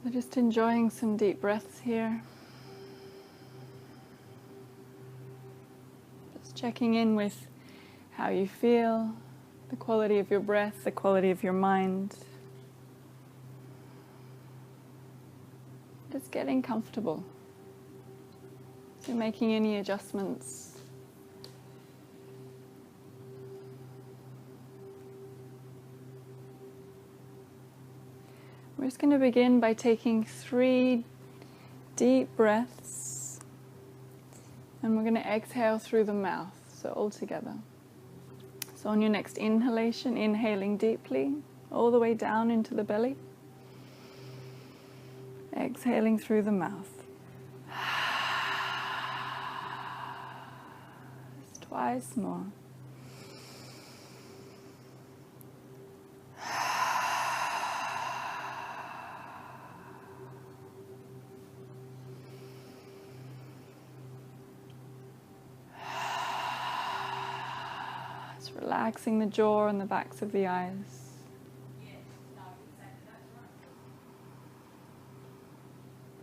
So just enjoying some deep breaths here. Just checking in with how you feel, the quality of your breath, the quality of your mind. Just getting comfortable. So making any adjustments. We're just going to begin by taking 3 deep breaths, and we're going to exhale through the mouth, so all together. So on your next inhalation, inhaling deeply, all the way down into the belly. Exhaling through the mouth. Just twice more. Relaxing the jaw and the backs of the eyes.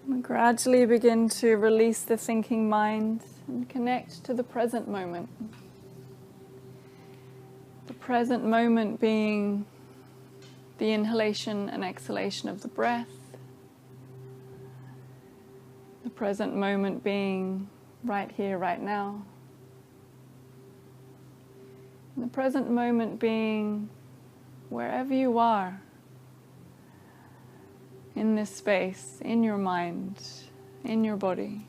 And gradually begin to release the thinking mind and connect to the present moment. The present moment being the inhalation and exhalation of the breath. The present moment being right here, right now. The present moment being wherever you are in this space, in your mind, in your body.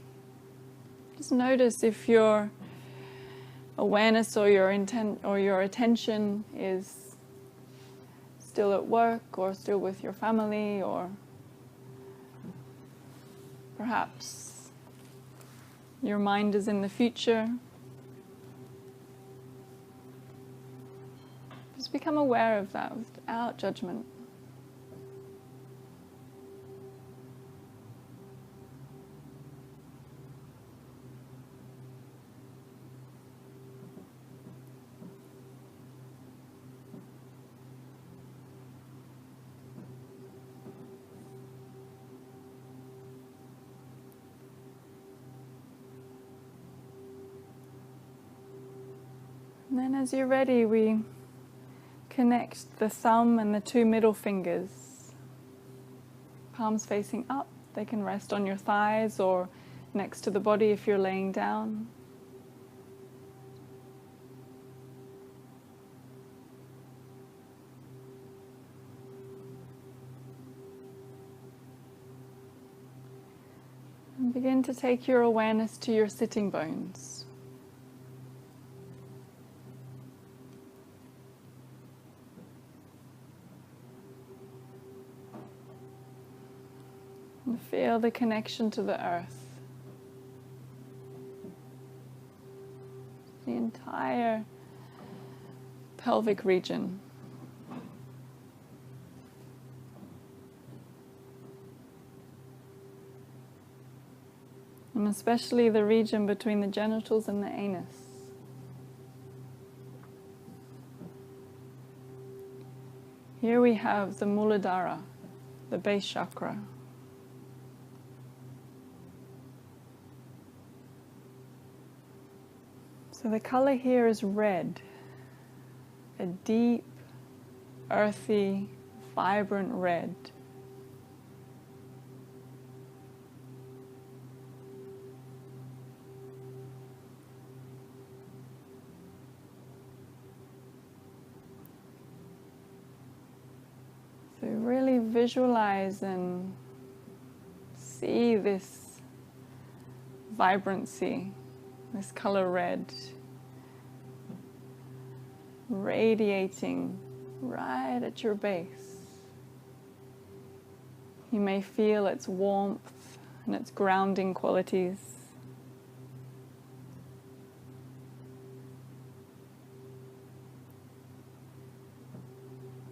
Just notice if your awareness or your intent or your attention is still at work or still with your family, or perhaps your mind is in the future. Just become aware of that without judgment. And then as you're ready, we connect the thumb and the 2 middle fingers. Palms facing up. They can rest on your thighs or next to the body if you're laying down. And begin to take your awareness to your sitting bones. And feel the connection to the earth. The entire pelvic region. And especially the region between the genitals and the anus. Here we have the Muladhara, the base chakra. So the color here is red, a deep, earthy, vibrant red. So really visualize and see this vibrancy. This color red, radiating right at your base. You may feel its warmth and its grounding qualities.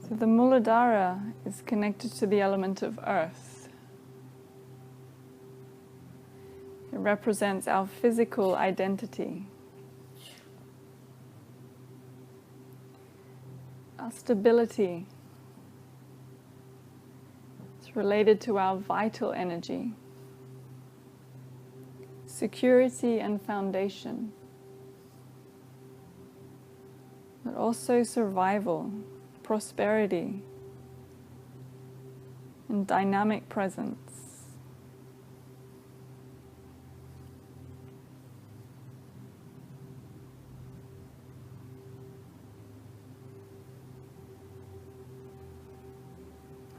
So the Muladhara is connected to the element of earth. It represents our physical identity, our stability. It's related to our vital energy, security and foundation, but also survival, prosperity, and dynamic presence.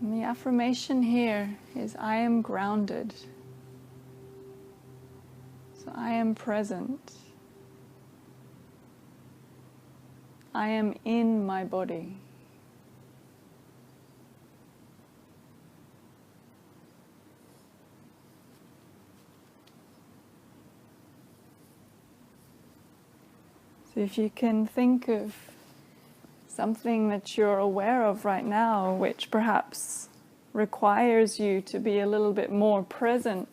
And the affirmation here is, I am grounded. So I am present. I am in my body. So if you can think of something that you're aware of right now, which perhaps requires you to be a little bit more present.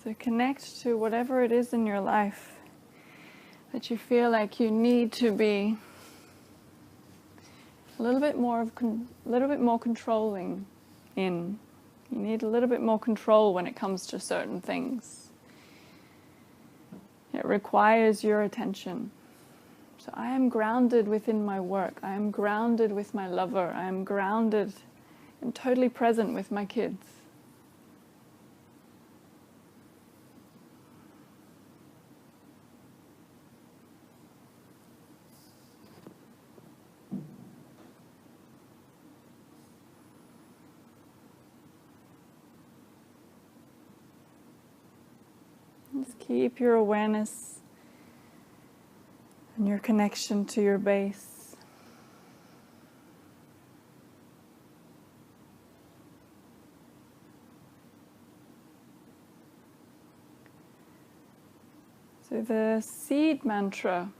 So connect to whatever it is in your life that you feel like you need to be a little bit more controlling in. You need a little bit more control when it comes to certain things. It requires your attention. So I am grounded within my work. I am grounded with my lover. I am grounded and totally present with my kids. Just keep your awareness and your connection to your base. So the seed mantra,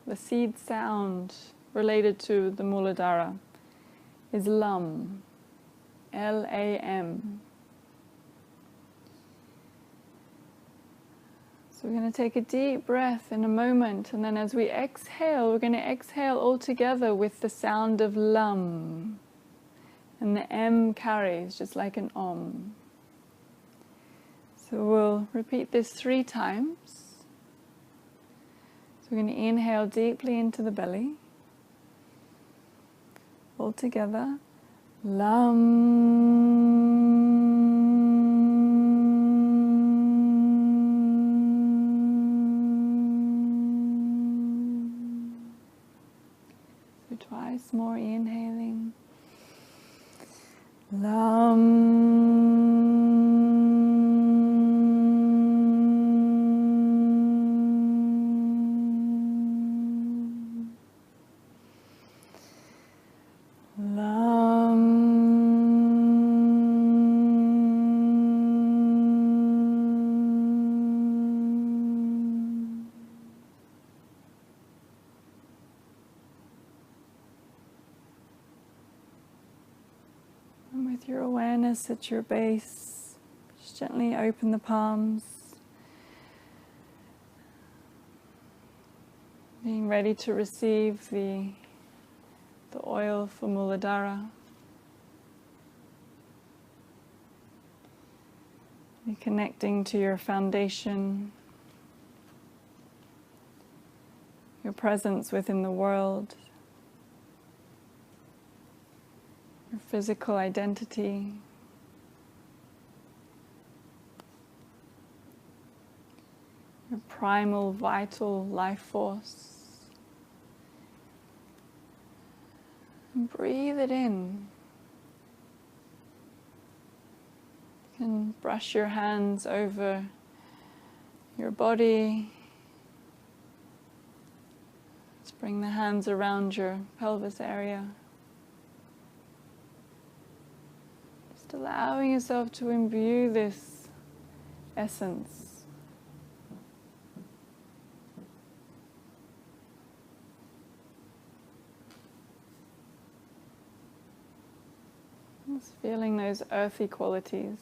the seed sound related to the Muladhara is LAM, L-A-M. So we're going to take a deep breath in a moment, and then as we exhale, we're going to exhale all together with the sound of LAM. And the M carries just like an Om. So we'll repeat this 3 times. So we're going to inhale deeply into the belly. All together. LAM. Twice more, inhaling. Your awareness at your base, just gently open the palms, being ready to receive the oil for Muladhara. Be connecting to your foundation, your presence within the world, your physical identity, your primal, vital life force. And breathe it in. You can brush your hands over your body. Let's bring the hands around your pelvis area. Allowing yourself to imbue this essence. Just feeling those earthy qualities.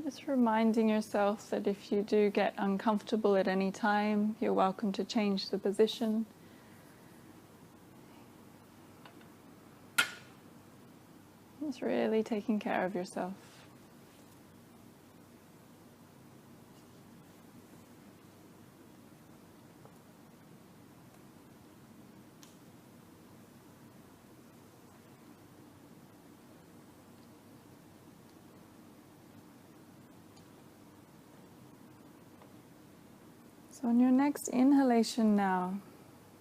Just reminding yourself that if you do get uncomfortable at any time, you're welcome to change the position. Just really taking care of yourself. So on your next inhalation now,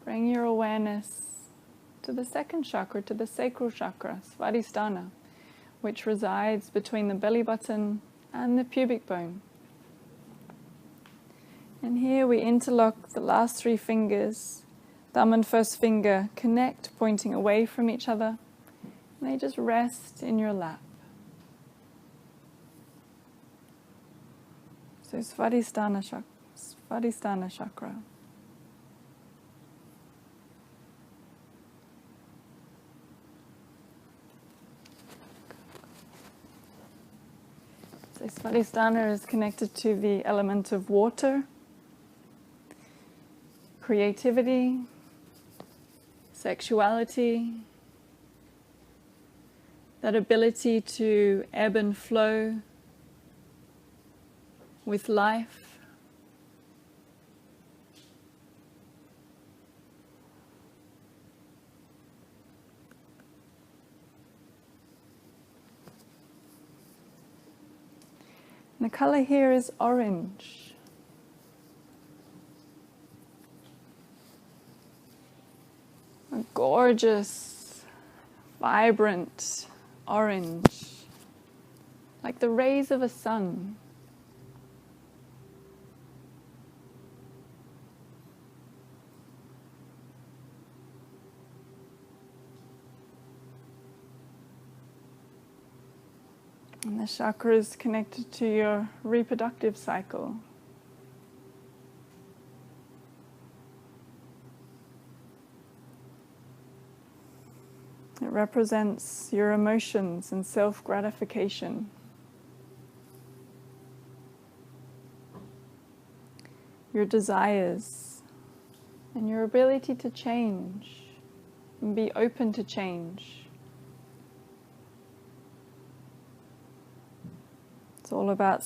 bring your awareness to the second chakra, to the sacral chakra, Svadhisthana, which resides between the belly button and the pubic bone. And here we interlock the last three fingers. Thumb and first finger connect, pointing away from each other. And they just rest in your lap. So Svadhisthana chakra. Svadhisthana chakra. So Svadhisthana is connected to the element of water, creativity, sexuality, that ability to ebb and flow with life. And the color here is orange. A gorgeous, vibrant orange, like the rays of a sun. And the chakra is connected to your reproductive cycle. It represents your emotions and self-gratification. Your desires and your ability to change and be open to change. It's all about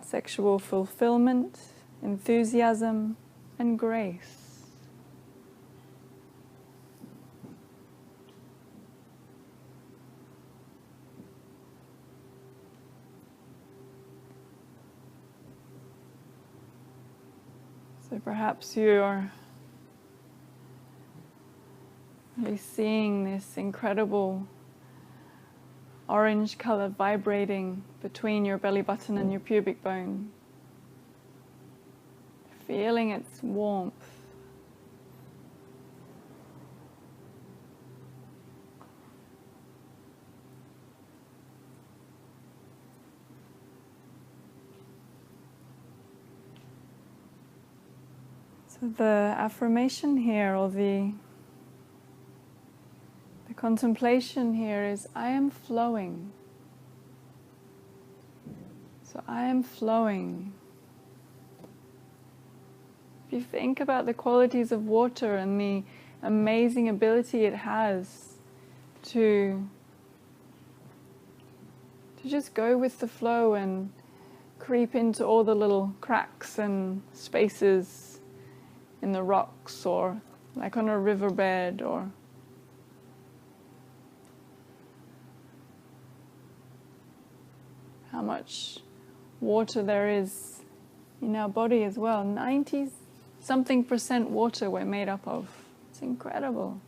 sexual fulfillment, enthusiasm, and grace. So perhaps you're really seeing this incredible orange color vibrating between your belly button and your pubic bone. Feeling its warmth. So the affirmation here, or the contemplation here is, I am flowing. So I am flowing. If you think about the qualities of water and the amazing ability it has to just go with the flow and creep into all the little cracks and spaces in the rocks, or like on a riverbed, or how much water there is in our body as well. 90-something% water we're made up of. It's incredible.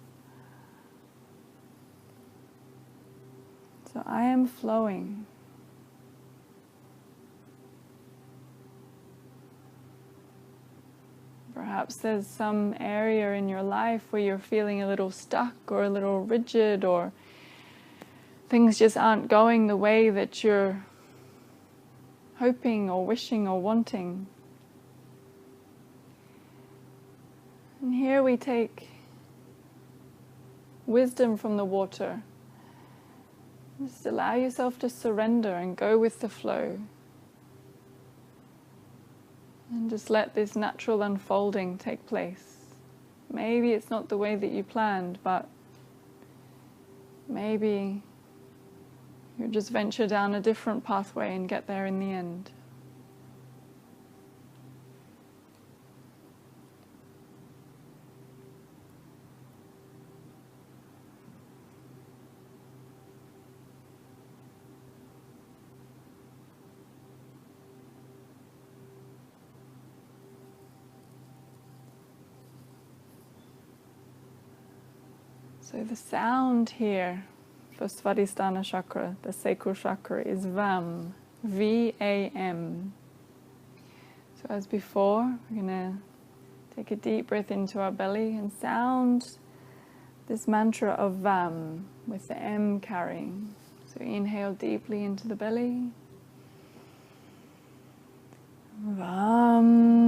So I am flowing. Perhaps there's some area in your life where you're feeling a little stuck or a little rigid, or things just aren't going the way that you're hoping or wishing or wanting. And here we take wisdom from the water. Just allow yourself to surrender and go with the flow. And just let this natural unfolding take place. Maybe it's not the way that you planned, but maybe you'll just venture down a different pathway and get there in the end. So the sound here for Svadhisthana chakra, the sacral chakra, is VAM, V-A-M. So as before, we're going to take a deep breath into our belly and sound this mantra of VAM with the M carrying. So inhale deeply into the belly. VAM.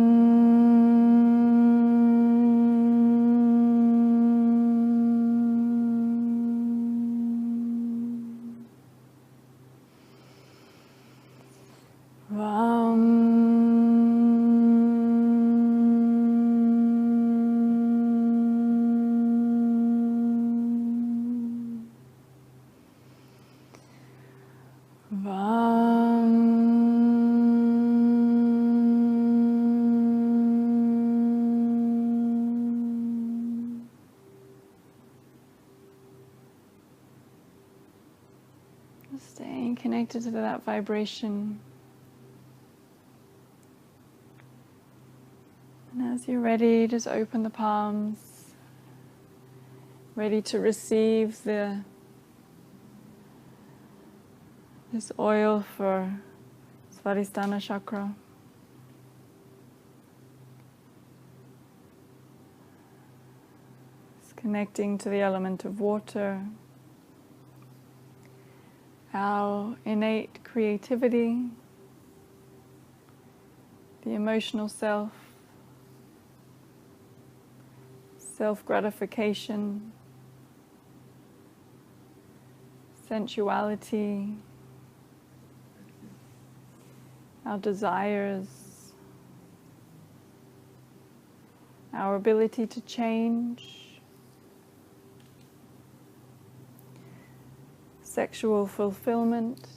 Staying connected to that vibration. And as you're ready, just open the palms, ready to receive this oil for Svadhisthana chakra. It's connecting to the element of water, our innate creativity, the emotional self, self-gratification, sensuality, our desires, our ability to change, sexual fulfillment,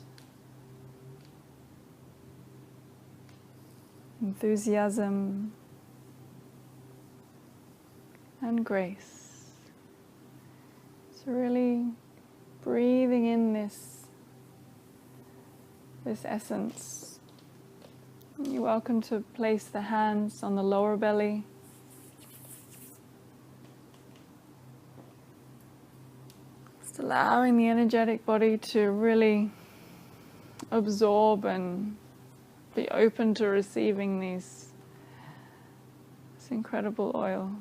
enthusiasm, and grace. So really breathing in this essence. You're welcome to place the hands on the lower belly. Just allowing the energetic body to really absorb and be open to receiving this incredible oil.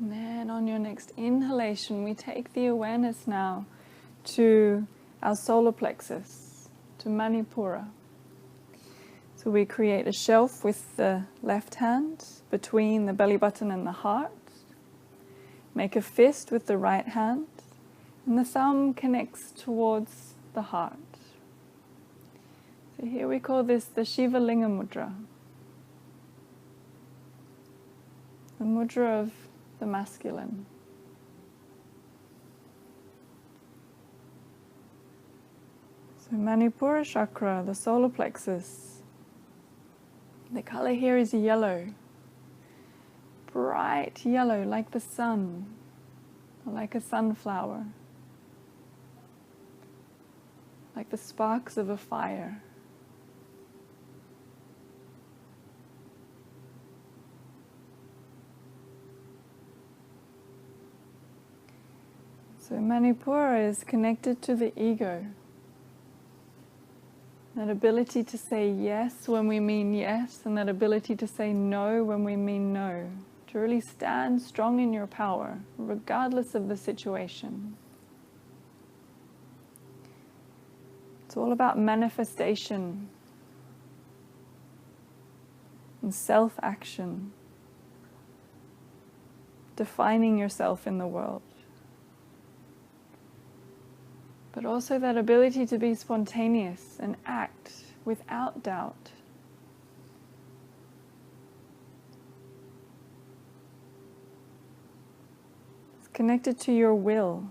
And then on your next inhalation, we take the awareness now to our solar plexus, to Manipura. So we create a shelf with the left hand between the belly button and the heart. Make a fist with the right hand And the thumb connects towards the heart. So here we call this the Shiva Linga Mudra. The mudra of the masculine. So Manipura chakra, the solar plexus. The color here is yellow. Bright yellow, like the sun, or like a sunflower. Like the sparks of a fire. So Manipura is connected to the ego. That ability to say yes when we mean yes, and that ability to say no when we mean no. To really stand strong in your power, regardless of the situation. It's all about manifestation and self-action. Defining yourself in the world. But also that ability to be spontaneous and act without doubt. It's connected to your will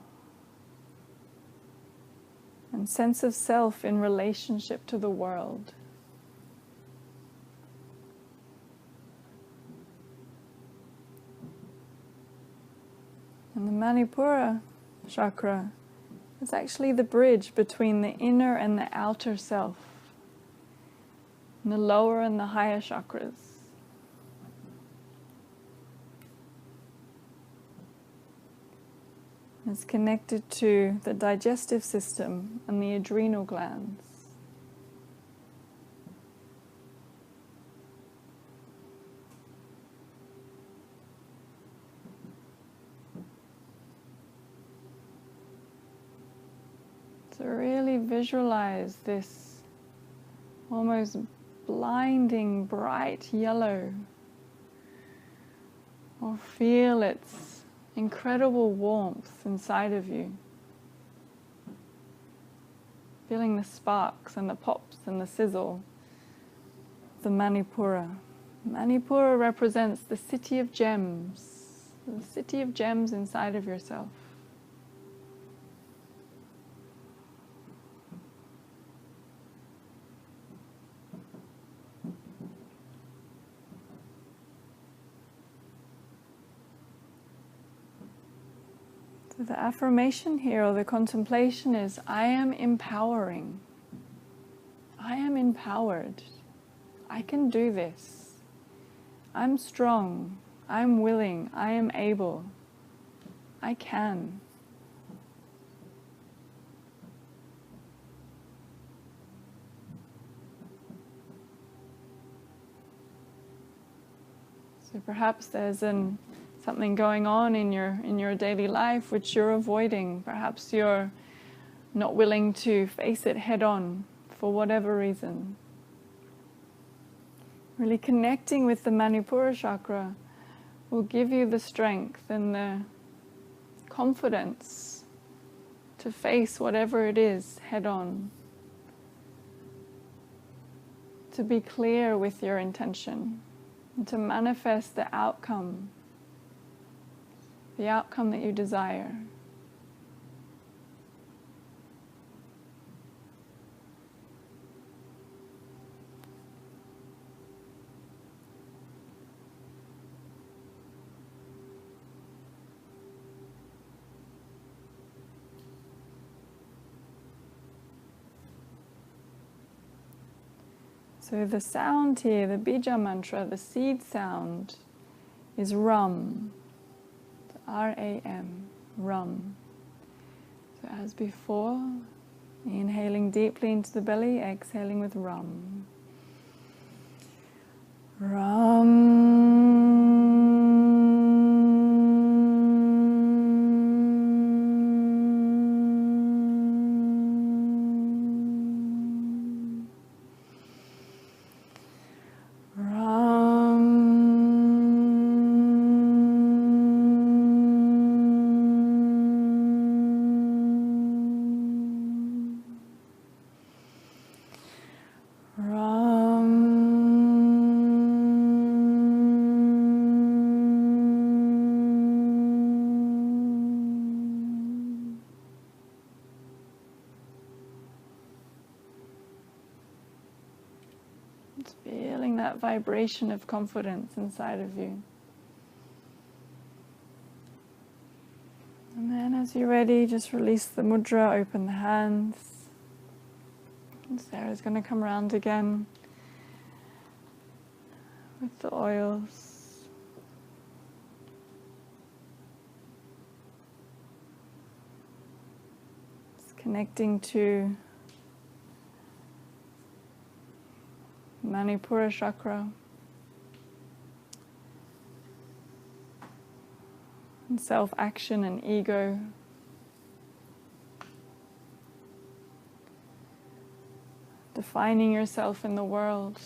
and sense of self in relationship to the world. And the Manipura chakra is actually the bridge between the inner and the outer self, and the lower and the higher chakras. It's connected to the digestive system and the adrenal glands. So really visualize this almost blinding bright yellow, or feel its incredible warmth inside of you. Feeling the sparks and the pops and the sizzle of the Manipura. Manipura represents the city of gems, the city of gems inside of yourself. So the affirmation here, or the contemplation, is I am empowering. I am empowered. I can do this. I'm strong. I'm willing. I am able. I can. So perhaps there's something going on in your daily life which you're avoiding. Perhaps you're not willing to face it head on for whatever reason. Really connecting with the Manipura chakra will give you the strength and the confidence to face whatever it is head on. To be clear with your intention and to manifest the outcome that you desire. So the sound here, the bija mantra, the seed sound, is Ram. R-A-M, Ram. So as before, inhaling deeply into the belly, exhaling with Ram. Ram. Just feeling that vibration of confidence inside of you. And then as you're ready, just release the mudra, open the hands. And Sarah's going to come around again with the oils. Just connecting to Manipura chakra. And self-action and ego. Defining yourself in the world.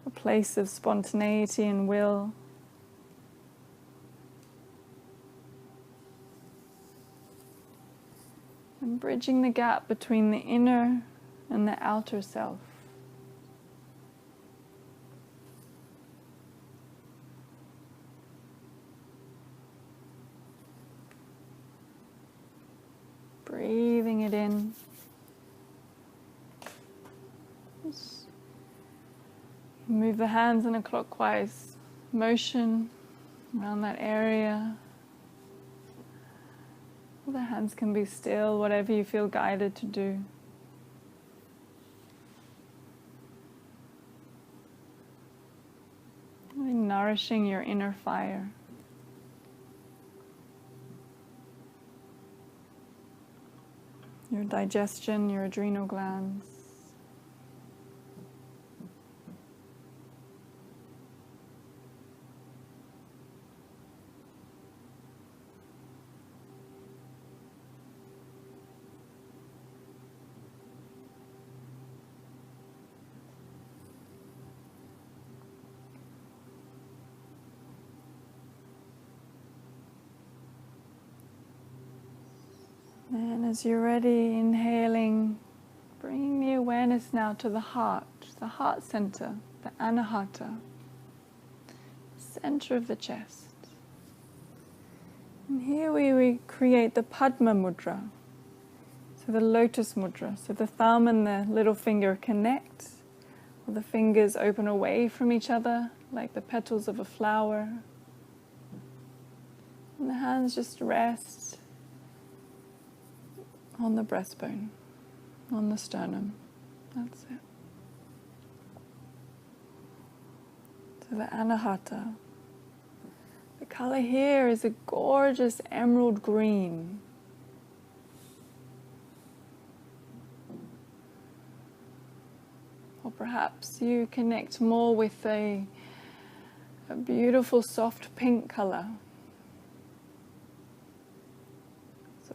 A place of spontaneity and will. And bridging the gap between the inner and the outer self. Breathing it in. Just move the hands in a clockwise motion around that area. The hands can be still, whatever you feel guided to do. Really nourishing your inner fire. Your digestion, your adrenal glands. And as you're ready, inhaling, bringing the awareness now to the heart center, the anahata, center of the chest. And here we create the Padma mudra, so the lotus mudra. So the thumb and the little finger connect, or the fingers open away from each other, like the petals of a flower. And the hands just rest on the breastbone, on the sternum. That's it. So the anahata. The color here is a gorgeous emerald green. Or perhaps you connect more with a beautiful soft pink color.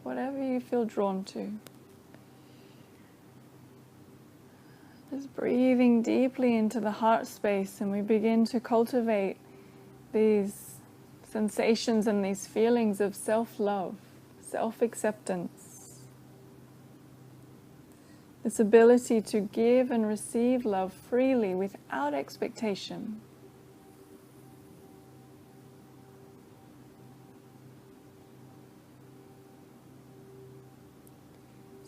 Whatever you feel drawn to. Just breathing deeply into the heart space, and we begin to cultivate these sensations and these feelings of self-love, self-acceptance. This ability to give and receive love freely without expectation.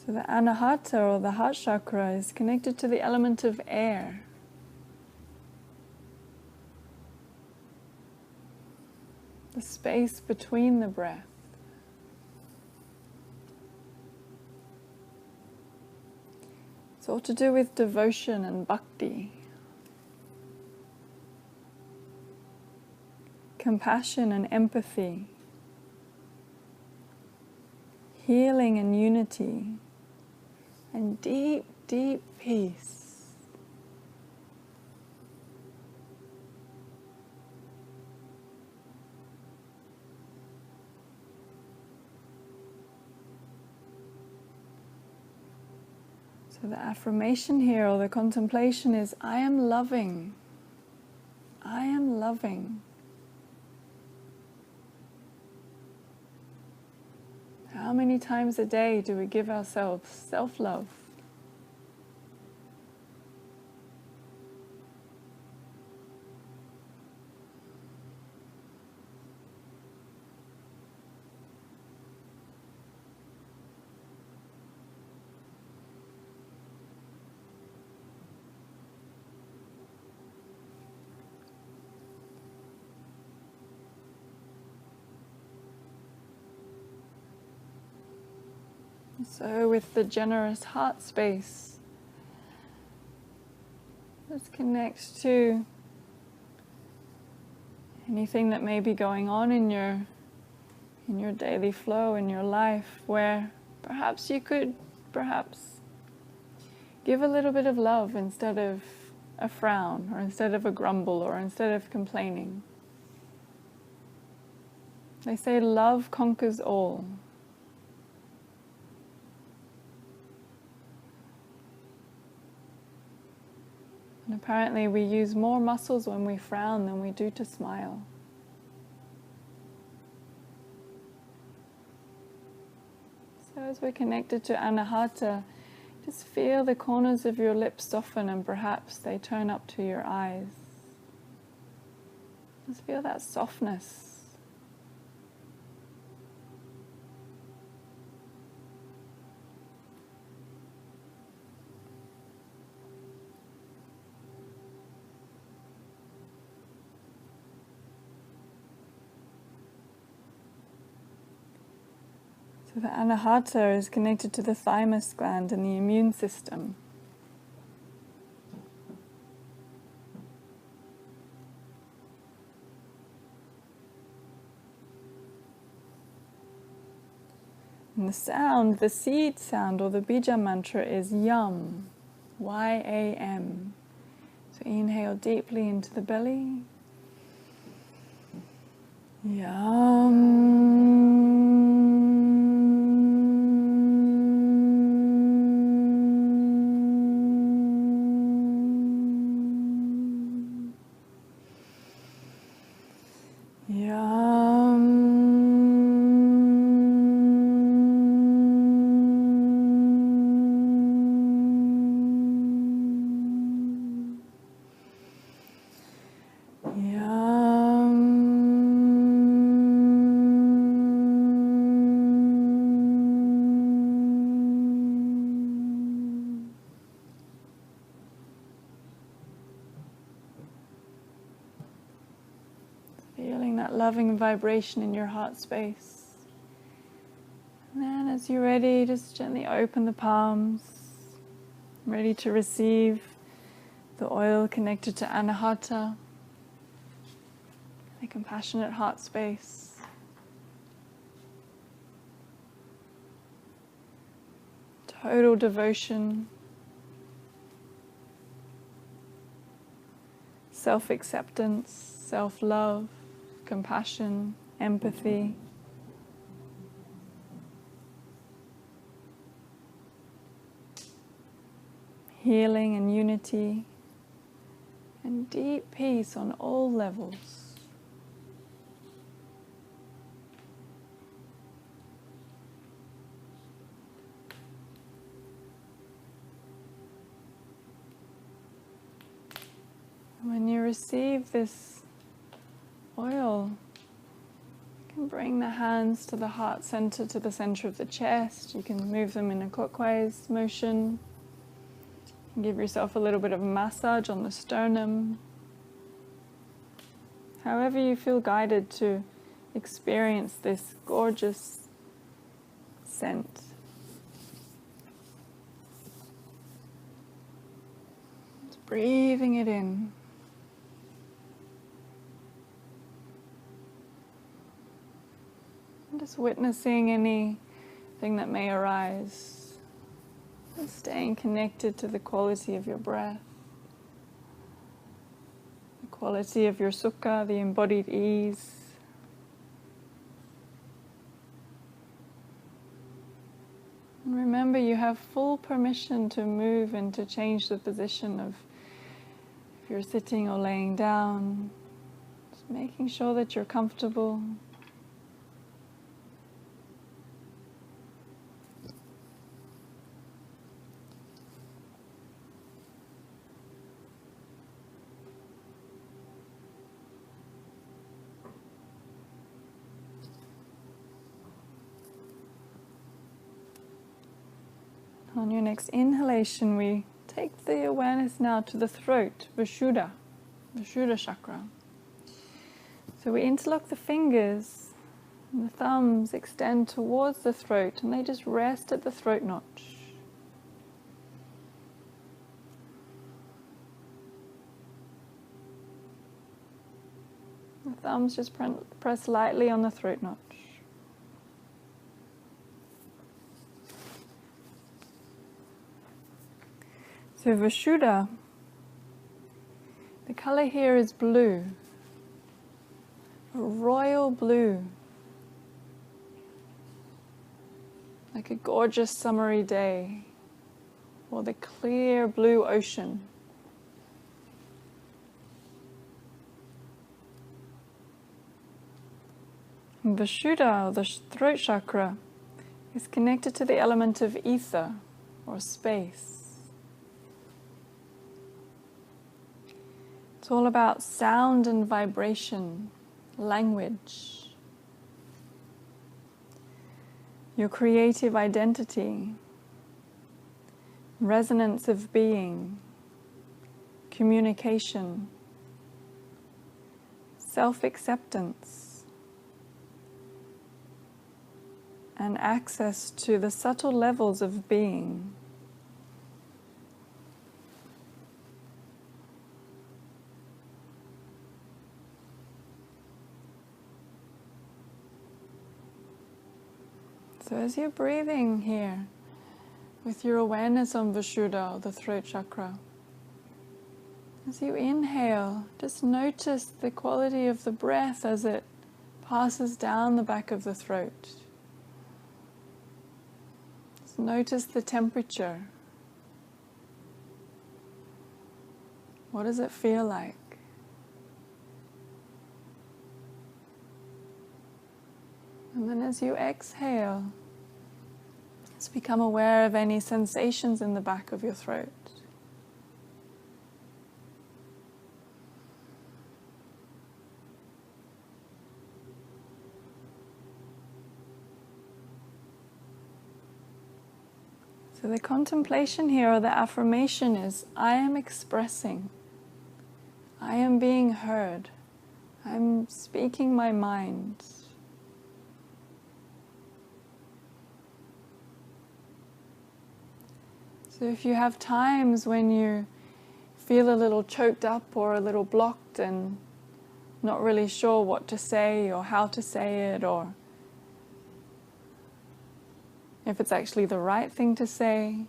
So the anahata, or the heart chakra, is connected to the element of air. The space between the breath. It's all to do with devotion and bhakti. Compassion and empathy. Healing and unity. And deep, deep peace. So the affirmation here, or the contemplation, is I am loving. I am loving. How many times a day do we give ourselves self-love? So with the generous heart space, let's connect to anything that may be going on in your daily flow, in your life, where perhaps you could give a little bit of love instead of a frown, or instead of a grumble, or instead of complaining. They say love conquers all. And apparently we use more muscles when we frown than we do to smile. So as we're connected to Anahata, just feel the corners of your lips soften and perhaps they turn up to your eyes. Just feel that softness. So the Anahata is connected to the thymus gland and the immune system. And the sound, the seed sound or the bija mantra is Yam, Y-A-M. So inhale deeply into the belly. Yam. Feeling that loving vibration in your heart space. And then as you're ready, just gently open the palms, ready to receive the oil connected to Anahata, the compassionate heart space. Total devotion, self-acceptance, self-love, compassion, empathy. Healing and unity, and deep peace on all levels. When you receive this oil, you can bring the hands to the heart center, to the center of the chest. You can move them in a clockwise motion. Give yourself a little bit of massage on the sternum. However you feel guided to experience this gorgeous scent. Just breathing it in. And just witnessing anything that may arise. And staying connected to the quality of your breath, the quality of your sukha, the embodied ease. And remember, you have full permission to move and to change the position of if you're sitting or laying down. Just making sure that you're comfortable. On your next inhalation, we take the awareness now to the throat, Vishuddha chakra. So we interlock the fingers And the thumbs extend towards the throat and they just rest at the throat notch. The thumbs just press lightly on the throat notch. So Vishuddha, the color here is blue, a royal blue, like a gorgeous summery day, or the clear blue ocean. Vishuddha, the throat chakra, is connected to the element of ether or space. It's all about sound and vibration, language, your creative identity, resonance of being, communication, self-acceptance, and access to the subtle levels of being. So as you're breathing here, with your awareness on Vishuddha, the throat chakra, as you inhale, just notice the quality of the breath as it passes down the back of the throat. Just notice the temperature. What does it feel like? And then as you exhale, just become aware of any sensations in the back of your throat. So the contemplation here, or the affirmation, is I am expressing, I am being heard, I'm speaking my mind. So if you have times when you feel a little choked up or a little blocked and not really sure what to say or how to say it, or if it's actually the right thing to say,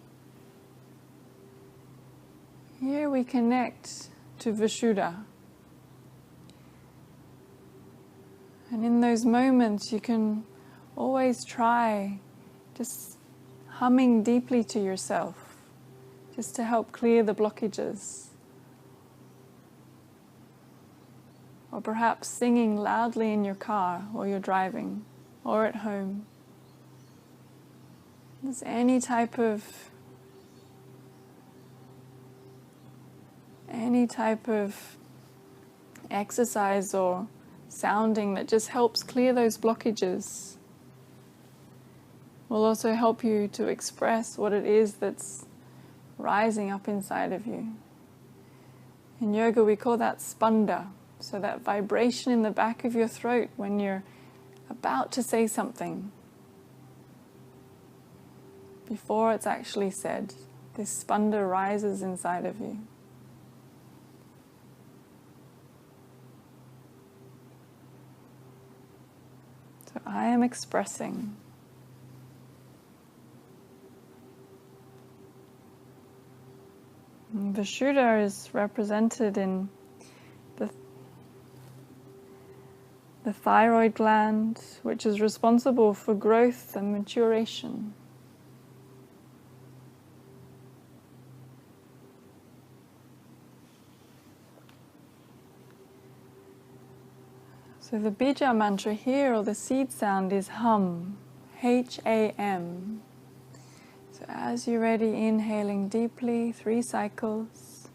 here we connect to Vishuddha. And in those moments you can always try just humming deeply to yourself, just to help clear the blockages. Or perhaps singing loudly in your car while you're driving, or at home. There's any type of exercise or sounding that just helps clear those blockages. Will also help you to express what it is that's rising up inside of you. In yoga we call that spanda, so that vibration in the back of your throat when you're about to say something. Before it's actually said, this spanda rises inside of you. So I am expressing. Vishuddha is represented in the thyroid gland, which is responsible for growth and maturation. So the bija mantra here, or the seed sound, is hum, H-A-M. So as you're ready, inhaling deeply, 3 cycles.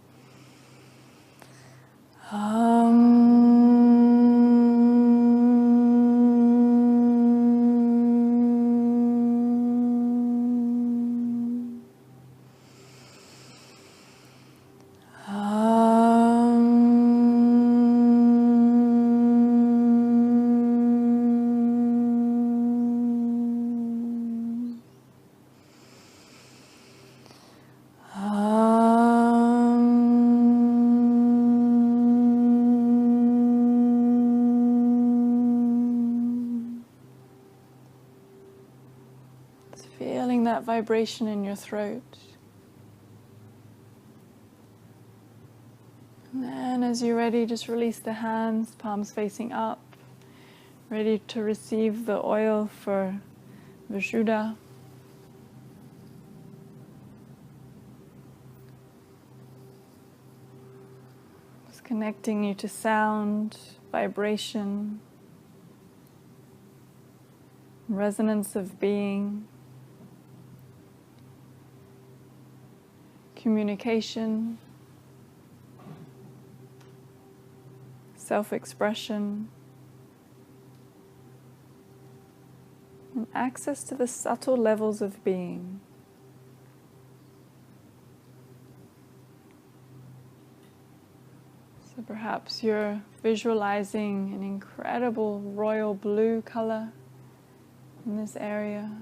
feeling that vibration in your throat. And then as you're ready, just release the hands, palms facing up, ready to receive the oil for Vishuddha. Just connecting you to sound, vibration, resonance of being, communication, self-expression, and access to the subtle levels of being. So perhaps you're visualizing an incredible royal blue color in this area.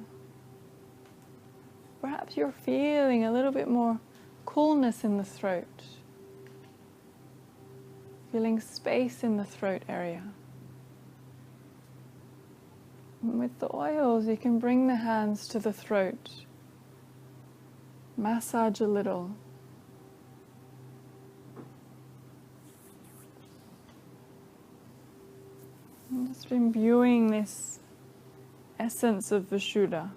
Perhaps you're feeling a little bit more coolness in the throat, feeling space in the throat area. And with the oils, you can bring the hands to the throat, massage a little. And just imbuing this essence of Vishuddha.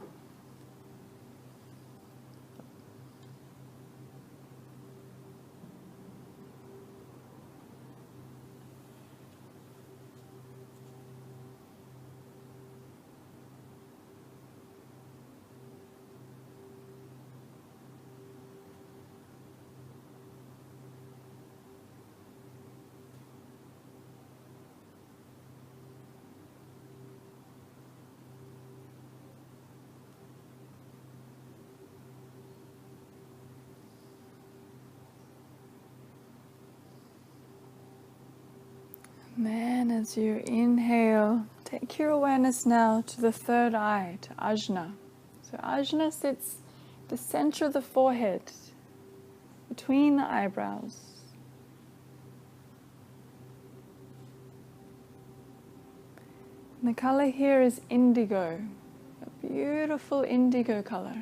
And then as you inhale, take your awareness now to the third eye, to Ajna. So Ajna sits at the center of the forehead, between the eyebrows. And the color here is indigo, a beautiful indigo color.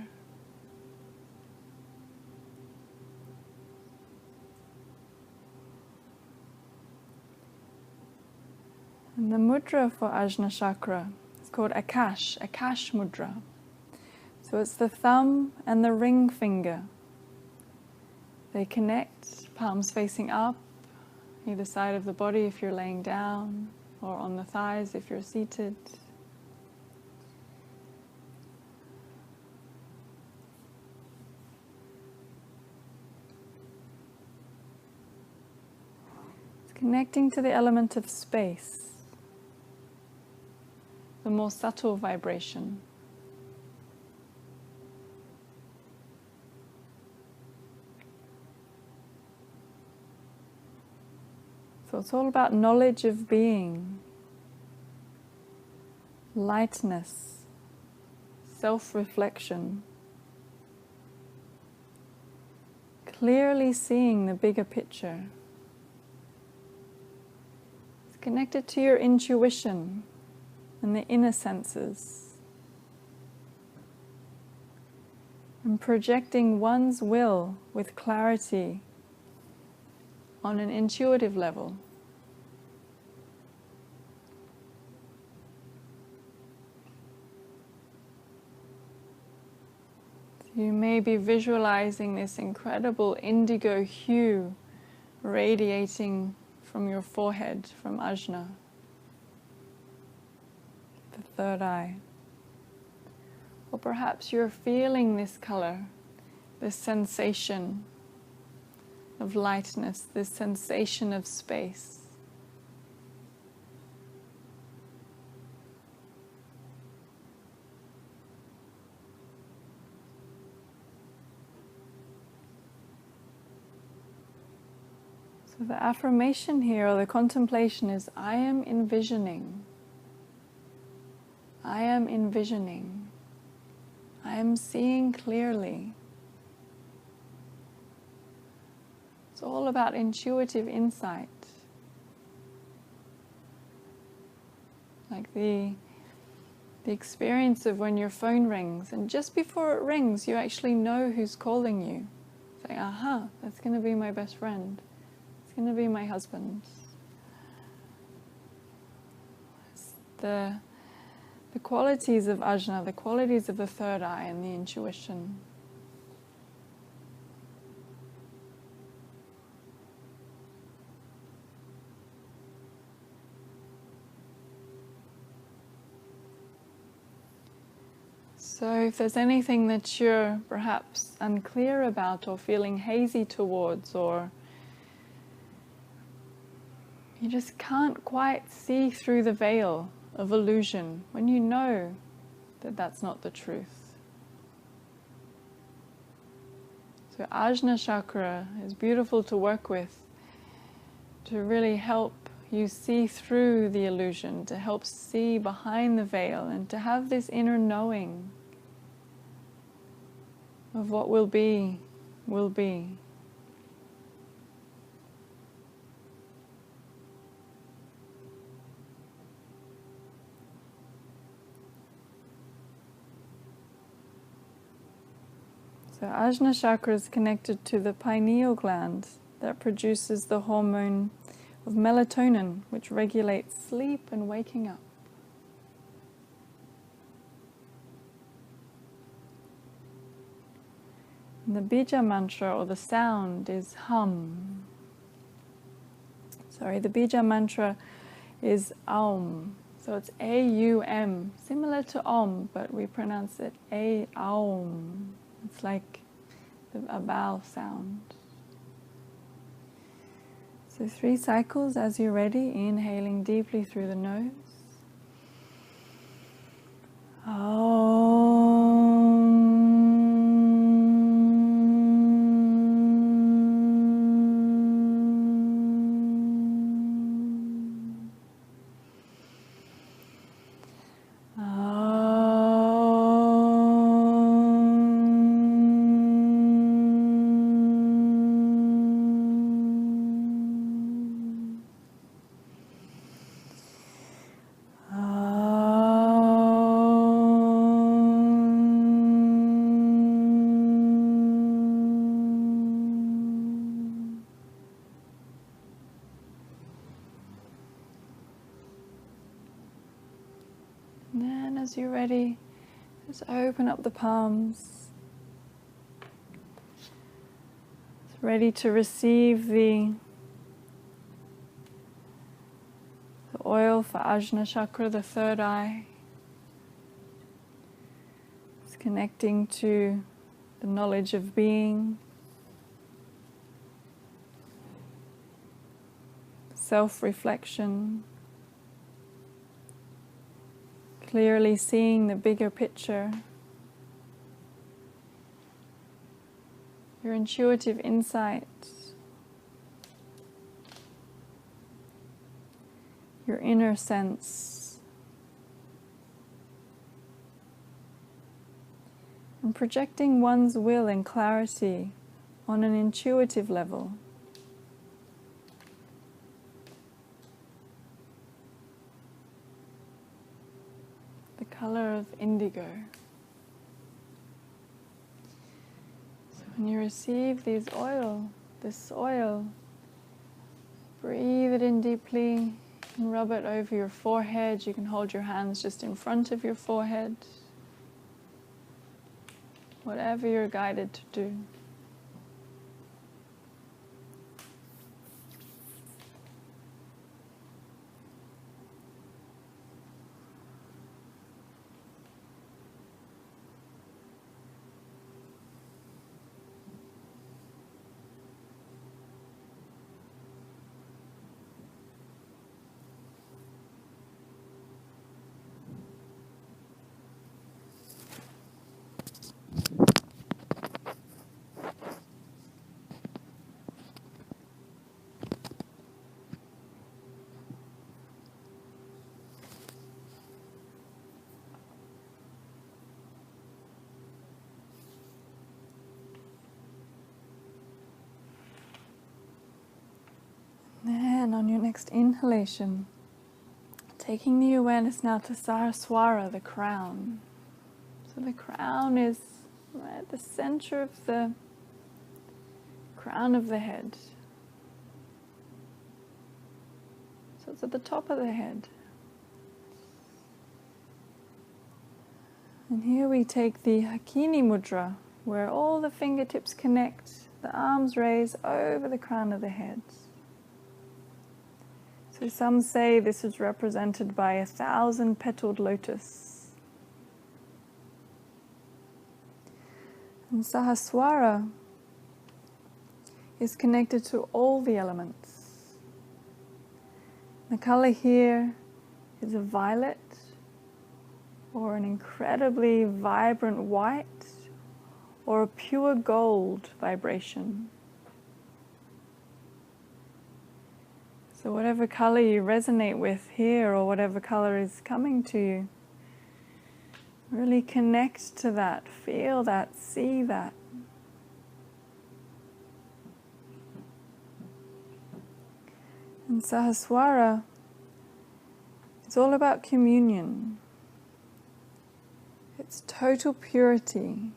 And the mudra for Ajna chakra is called Akash mudra. So it's the thumb and the ring finger. They connect, palms facing up, either side of the body if you're laying down, or on the thighs if you're seated. It's connecting to the element of space, the more subtle vibration. So it's all about knowledge of being, lightness, self-reflection, clearly seeing the bigger picture. It's connected to your intuition and the inner senses, and projecting one's will with clarity on an intuitive level. So you may be visualizing this incredible indigo hue radiating from your forehead, from Ajna, the third eye. Or perhaps you're feeling this color, this sensation of lightness, this sensation of space. So the affirmation here, or the contemplation, is I am envisioning. I am envisioning. I am seeing clearly. It's all about intuitive insight. Like the The experience of when your phone rings, and just before it rings, you actually know who's calling you. Say, aha, that's going to be my best friend. It's going to be my husband. It's the qualities of ajna, the qualities of the third eye and the intuition. So if there's anything that you're perhaps unclear about or feeling hazy towards, or you just can't quite see through the veil of illusion, when you know that that's not the truth. So Ajna chakra is beautiful to work with, to really help you see through the illusion, to help see behind the veil, and to have this inner knowing of what will be, will be. So Ajna chakra is connected to the pineal gland that produces the hormone of melatonin, which regulates sleep and waking up. And the bija mantra, or the sound, is hum. The bija mantra is Aum. So it's A-U-M, similar to Om, but we pronounce it A-Aum. It's like a vowel sound. So 3 cycles as you're ready, inhaling deeply through the nose. And then as you're ready, just open up the palms. It's ready to receive the oil for Ajna chakra, the third eye. It's connecting to the knowledge of being, self-reflection, clearly seeing the bigger picture, your intuitive insight, your inner sense, and projecting one's will and clarity on an intuitive level. The color of indigo. So when you receive this oil, breathe it in deeply and rub it over your forehead. You can hold your hands just in front of your forehead. Whatever you're guided to do. Then on your next inhalation, Taking the awareness now to Sahasrara, the crown. So the crown is right at the center of the crown of the head. So it's at the top of the head. And here we take the Hakini Mudra, where all the fingertips connect, the arms raise over the crown of the head. So some say this is represented by 1,000-petaled lotus. And Sahasrara is connected to all the elements. The color here is a violet, or an incredibly vibrant white, or a pure gold vibration. So whatever color you resonate with here, or whatever color is coming to you, really connect to that, feel that, see that. And Sahasrara, it's all about communion. It's total purity.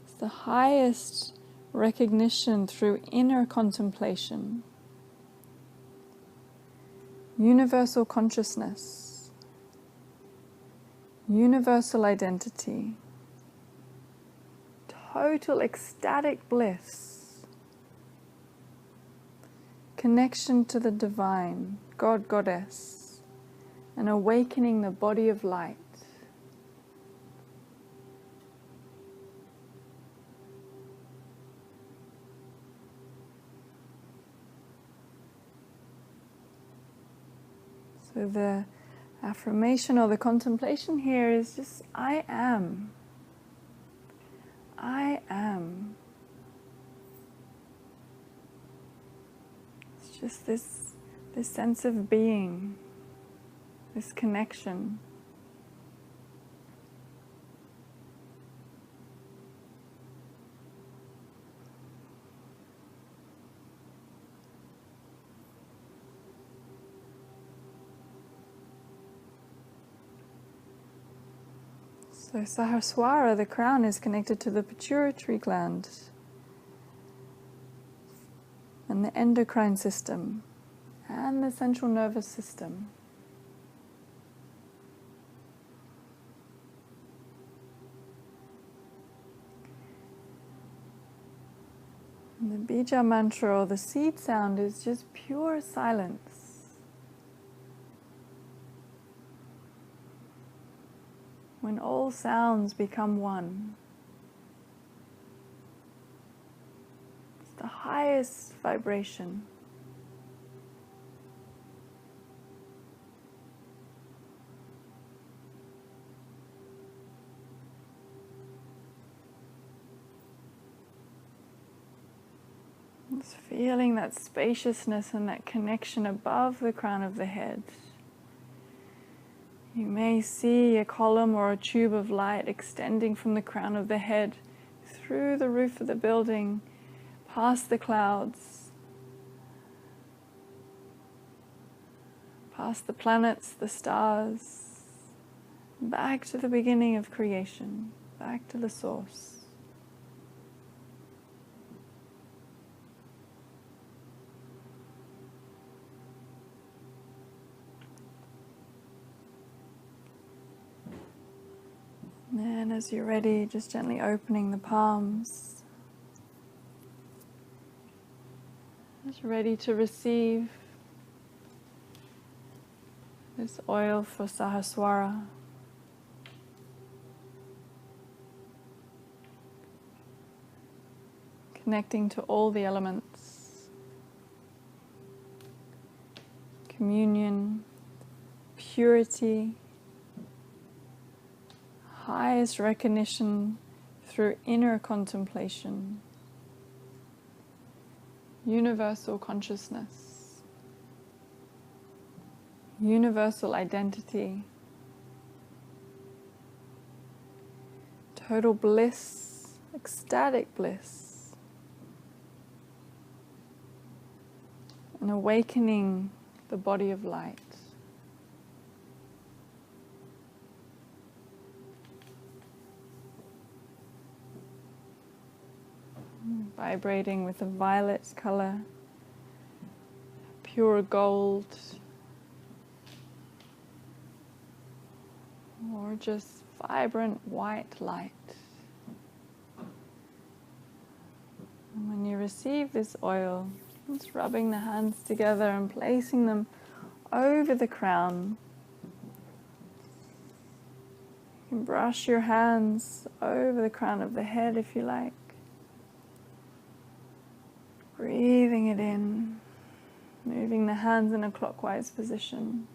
It's the highest recognition through inner contemplation. Universal consciousness. Universal identity. Total ecstatic bliss. Connection to the divine, God, Goddess. And awakening the body of light. So the affirmation or the contemplation here is just, I am. I am. It's just this sense of being. This connection. So Sahasrara, the crown, is connected to the pituitary gland and the endocrine system and the central nervous system. And the bija mantra, or the seed sound, is just pure silence. When all sounds become one. It's the highest vibration. Just feeling that spaciousness and that connection above the crown of the head. You may see a column or a tube of light extending from the crown of the head through the roof of the building, past the clouds, past the planets, the stars, back to the beginning of creation, back to the source. And as you're ready, just gently opening the palms. Just ready to receive this oil for Sahasrara. Connecting to all the elements. Communion, purity, highest recognition through inner contemplation, universal consciousness, universal identity, total bliss, ecstatic bliss. and awakening the body of light. Vibrating with a violet color, pure gold, or just vibrant white light. And when you receive this oil, just rubbing the hands together and placing them over the crown. You can brush your hands over the crown of the head if you like. Breathing it in, moving the hands in a clockwise position.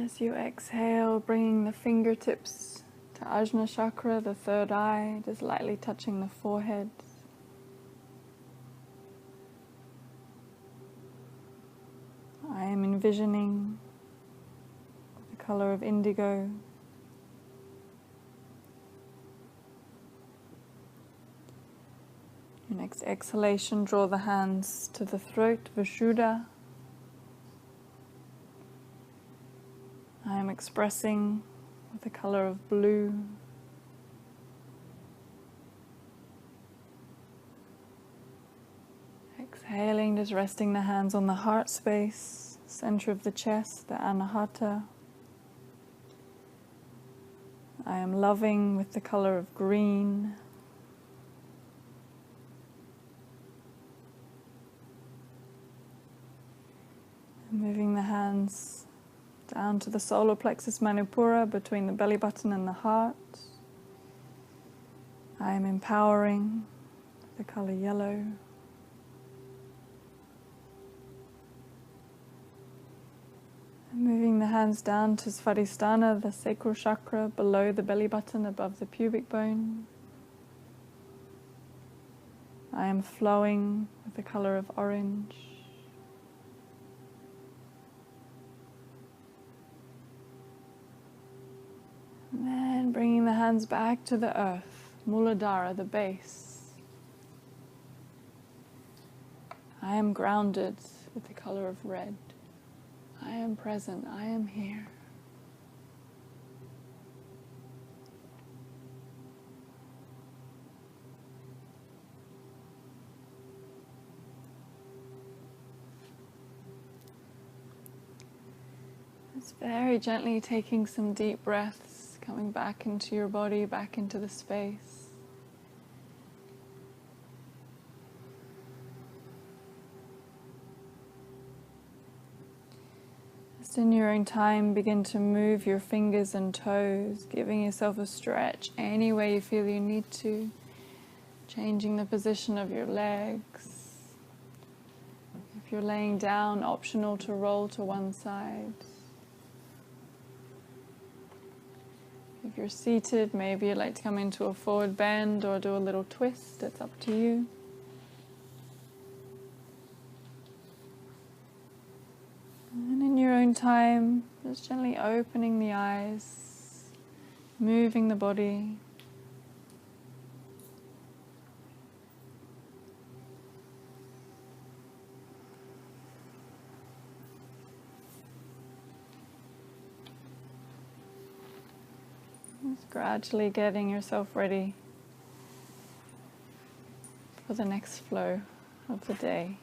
As you exhale, bringing the fingertips to Ajna Chakra, the third eye, just lightly touching the forehead. I am envisioning the color of indigo. Your next exhalation, draw the hands to the throat, Vishuddha. I am expressing with the color of blue. Exhaling, just resting the hands on the heart space, center of the chest, the Anahata. I am loving with the color of green. And moving the hands down to the solar plexus Manipura, between the belly button and the heart. I am empowering the color yellow. And moving the hands down to Svadhisthana, the sacral chakra, below the belly button, above the pubic bone. I am flowing with the color of orange. And then bringing the hands back to the earth, Muladhara, the base. I am grounded with the color of red. I am present, I am here. Just very gently taking some deep breaths, coming back into your body, back into the space. Just in your own time, begin to move your fingers and toes, giving yourself a stretch any way you feel you need to, changing the position of your legs. If you're laying down, optional to roll to one side. If you're seated, maybe you'd like to come into a forward bend or do a little twist. It's up to you. And in your own time, just gently opening the eyes, moving the body. Just gradually getting yourself ready for the next flow of the day.